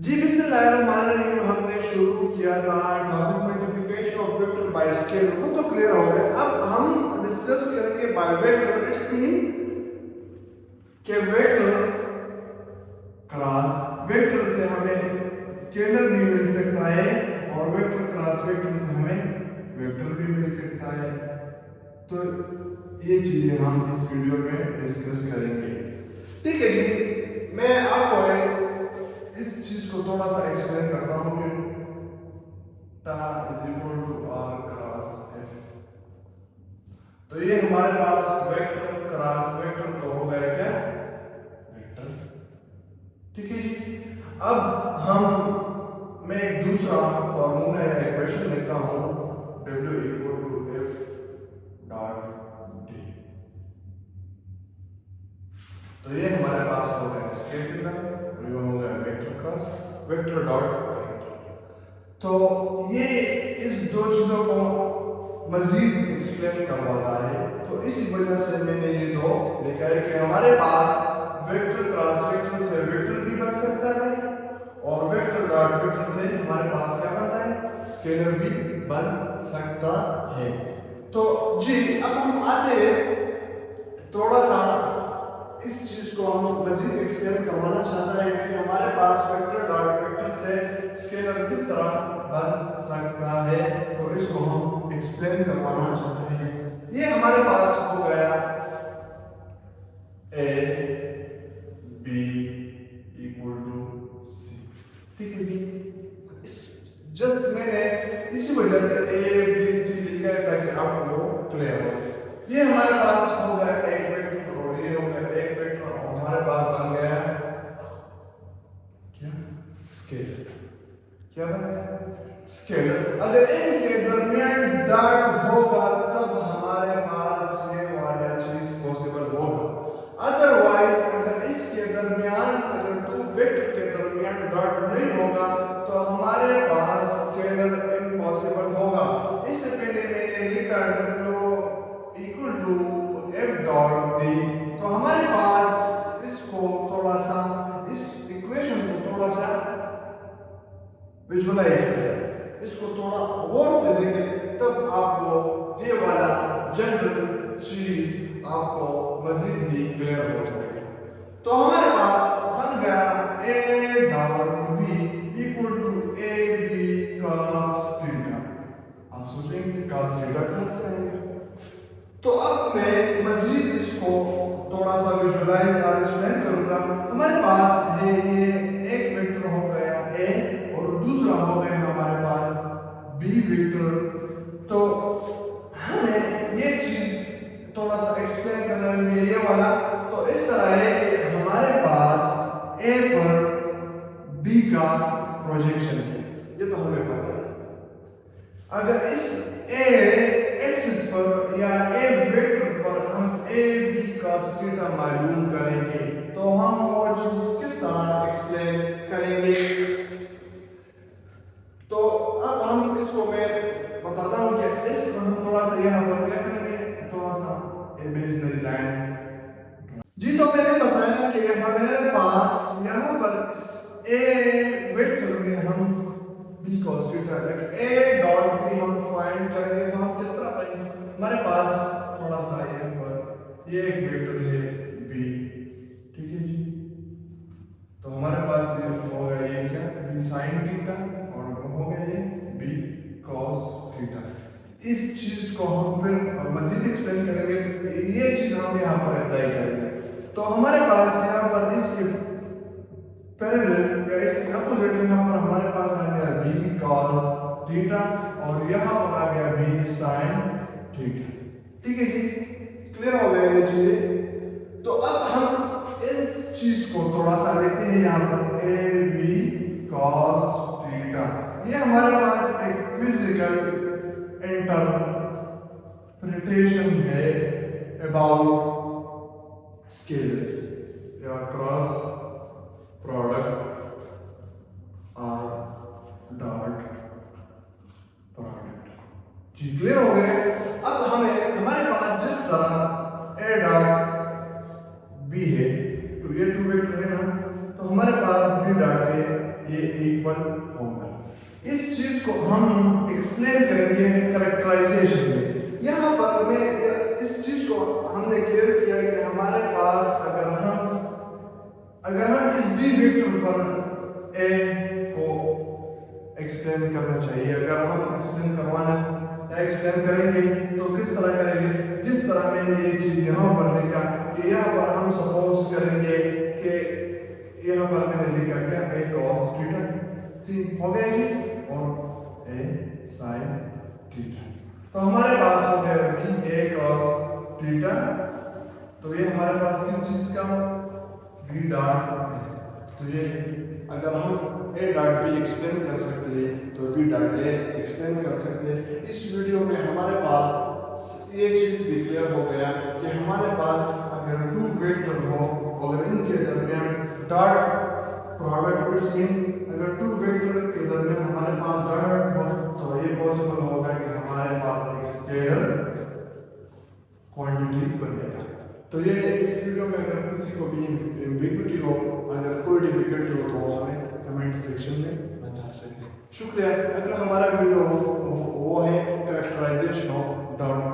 जी बिस्मिल्लाहिर्रहमानिर्रहीम। हमने शुरू किया था topic multiplication of vector by scalar, वो तो क्लियर हो गया। अब हम डिस्कस करेंगे बाय वेक्टर। इट्स मीन कि वेक्टर क्रॉस वेक्टर से हमें स्केलर भी मिल सकता है और वेक्टर क्रॉस वेक्टर से हमें वेक्टर भी मिल सकता है। तो ये चीजें हम इस वीडियो में डिस्कस करेंगे। ठीक है जी, मैं आपको इस चीज को थोड़ा सा एक्सप्लेन करता हूँ कि tau is equal to R cross F. तो ये हमारे पास वेक्टर क्रॉस वेक्टर तो हो गया क्या वेक्टर। ठीक है जी। अब मैं एक दूसरा फॉर्मूला या इक्वेशन लिखता हूँ, W equal to F dot D. तो ये हमारे पास हो गया स्केलर और ये हो गया vector cross vector dot vector. तो ये इस दो चीजों को मजीद एक्सप्लेन करवाता है। तो इसी वजह से मैंने ये दो लिखा है कि हमारे पास वेक्टर क्रॉस वेक्टर से वेक्टर भी बन सकता है और वेक्टर डॉट वेक्टर से हमारे पास क्या बनता है स्केलर भी बन सकता है। तो जी अब हम आते हैं थोड़ा सा इस चीज को हम मजीद एक्सप्लेन करवाना चाहता है कि हमारे पास वेक्टर डॉट वेक्टर से स्केलर किस तरह बन सकता है। तो इसको हम एक्सप्लेन करवाना चाहते हैं। ये हमारे पास हो गया ए बी इक्वल टू सी। ठीक है जी। जस्ट मैंने इसी वजह से ए बी सी लिखा है ताकि आपको क्लियर हो। ये हमारे पास हो गया एक वेक्टर और ये हो गया एक वेक्टर और हमारे पास बन गया क्या स्केलर। क्या बन गया स्केलर। अगर इनके दरमियान डॉट होगा तब हमारे पास ये वाला चीज पॉसिबल होगा। अदरवाइज अगर इसके दरमियान अगर दो वेक्टर के दरमियान डॉट नहीं होगा तो हमारे पास स्केलर इम्पॉसिबल होगा। इससे पहले मैंने लिखा equal to F dot D. तो हमारे पास इसको थोड़ा सा इस इक्वेशन को थोड़ा सा विजुअलाइज करें, इसको थोड़ा गौर से देखें, तब आपको ये वाला जनरल चीज आपको मजीद भी क्लियर हो जाएगी। तो हमारे पास बन गया A dot B equal to A B cos theta. आप सोचेंगे cos थीटा कहाँ से आएगा। तो अब मैं मजीद इसको थोड़ा सा विजुअलाइज और एक्सप्लेन करूंगा। हमारे पास है ये एक वेक्टर हो गया ए और दूसरा हो गया हमारे पास बी वेक्टर। तो हमें ये चीज थोड़ा सा एक्सप्लेन करना है ये वाला। तो इस तरह है कि हमारे पास ए पर बी का प्रोजेक्शन है, ये तो हमें पता है। अगर इस ए एक्सिस पर या ए वेक्टर पर हम ए बी cos थीटा मालूम करेंगे तो हम वो चीज किस तरह एक्सप्लेन करेंगे। तो अब हम इसको मैं बताता हूं कि इस हम थोड़ा सा यहां पर क्या करेंगे, थोड़ा सा इमेजिनरी लाइन। जी तो मैंने बताया कि हमारे पास यहां पर ए वेक्टर में हम B cos theta A dot B हम फाइंड करेंगे तो हम किस तरह पाएंगे। हमारे पास थोड़ा सा यहाँ पर ये एक वेक्टर है बी। ठीक है जी। तो हमारे पास ये हो गया ये क्या बी sin थीटा और वो हो गया ये बी cos थीटा। इस चीज को हम फिर मजीद एक्सप्लेन करेंगे। ये चीज हम यहाँ पर अप्लाई करेंगे। तो हमारे पास यहाँ पर इसके पैरेलल या इसके अपोजिट यहाँ पर हमारे पास आ गया बी cos थीटा और यहाँ पर आ गया बी sin थीटा। ठीक है जी, क्लियर हो गया ये चीजें। तो अब हम इस चीज को थोड़ा सा लेते हैं यहाँ पर ए बी cos थीटा। ये हमारे पास एक फिजिकल इंटरप्रिटेशन है अबाउट स्केलर या क्रॉस प्रोडक्ट और डॉट प्रोडक्ट। जी क्लियर हो गए। अब हमें हमारे पास जिस तरह ए डॉट बी है तो ये टू वेक्टर है ना, तो हमारे पास ये इक्वल होगा। इस चीज को हम एक्सप्लेन करेंगे कैरेक्टराइजेशन में। यहाँ पर मैं इस चीज को हमने क्लियर किया कि हमारे पास अगर हम इस बी वेक्टर पर ए को एक्सप्लेन करना चाहिए, अगर हम एक्सप्लेन करेंगे तो किस तरह करेंगे, जिस तरह मैंने ये चीज यहाँ पर लिखा कि यहाँ पर हम सपोज करेंगे कि यहाँ पर मैंने लिखा क्या ए cos थीटा, ठीक हो गया ये, और ए sin थीटा। तो हमारे पास हो गया कि ए cos थीटा, तो ये हमारे पास किस चीज का बी डॉट है। तो ये अगर हम ए डॉट बी एक्सप्लेन कर सकते हैं तो बी डॉट ए एक्सप्लेन कर सकते हैं। इस वीडियो में हमारे पास ये चीज भी क्लियर हो गया कि हमारे पास अगर टू वेक्टर हो और इनके दरमियान डॉट प्रोडक्ट इट्स मीन अगर टू वेक्टर के दरमियान हमारे पास डॉट हो तो ये पॉसिबल होगा कि हमारे पास एक स्केलर क्वांटिटी बनेगा। तो ये इस वीडियो में अगर किसी को भी एम्बिग्युइटी हो, अगर कोई डिफिकल्टी हो तो हमें कमेंट सेक्शन में बता सकते हैं। शुक्रिया। अगर हमारा वीडियो वो है कैरेक्टराइजेशन ऑफ डॉट